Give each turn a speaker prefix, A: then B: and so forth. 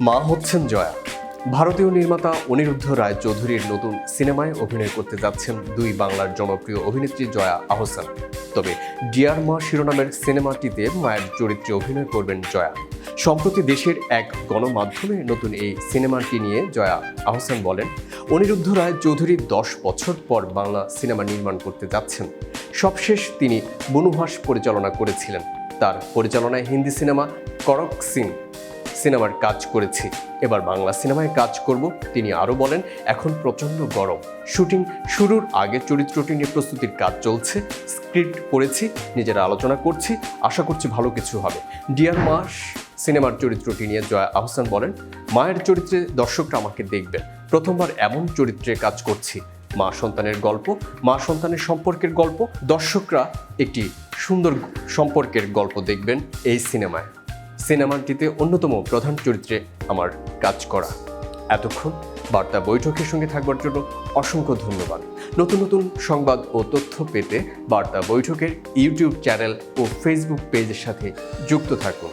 A: মা হচ্ছেন জয়া। ভারতীয় নির্মাতা অনিরুদ্ধ রায় চৌধুরীর নতুন সিনেমায় অভিনয় করতে যাচ্ছেন দুই বাংলার জনপ্রিয় অভিনেত্রী জয়া আহসান। তবে ডিয়ার মা শিরোনামের সিনেমাটিতে মায়ের চরিত্রে অভিনয় করবেন জয়া। সম্প্রতি দেশের এক গণমাধ্যমে নতুন এই সিনেমাটি নিয়ে জয়া আহসান বলেন, অনিরুদ্ধ রায় চৌধুরী 10 বছর পর বাংলা সিনেমা নির্মাণ করতে যাচ্ছেন। সবশেষ তিনি বনবাস পরিচালনা করেছিলেন। তার পরিচালনায় হিন্দি সিনেমা করক সিং সিনেমার কাজ করেছি, এবার বাংলা সিনেমায় কাজ করব। তিনি আরও বলেন, এখন প্রচণ্ড গরম, শুটিং শুরুর আগে চরিত্রটি নিয়ে প্রস্তুতির কাজ চলছে, স্ক্রিপ্ট পড়েছি, নিজেরা আলোচনা করছি, আশা করছি ভালো কিছু হবে। ডিয়ার মা সিনেমার চরিত্রটি নিয়ে জয়া আহসান বলেন, মায়ের চরিত্রে দর্শকরা আমাকে দেখবেন, প্রথমবার এমন চরিত্রে কাজ করছি। মা সন্তানের গল্প, মা সন্তানের সম্পর্কের গল্প, দর্শকরা একটি সুন্দর সম্পর্কের গল্প দেখবেন এই সিনেমায়। সিনেমাটিতে অন্যতম প্রধান চরিত্রে আমার কাজ করা। এতক্ষণ বার্তা বৈঠকের সঙ্গে থাকবার জন্য অসংখ্য ধন্যবাদ। নতুন নতুন সংবাদ ও তথ্য পেতে বার্তা বৈঠকের ইউটিউব চ্যানেল ও ফেসবুক পেজের সাথে যুক্ত থাকুন।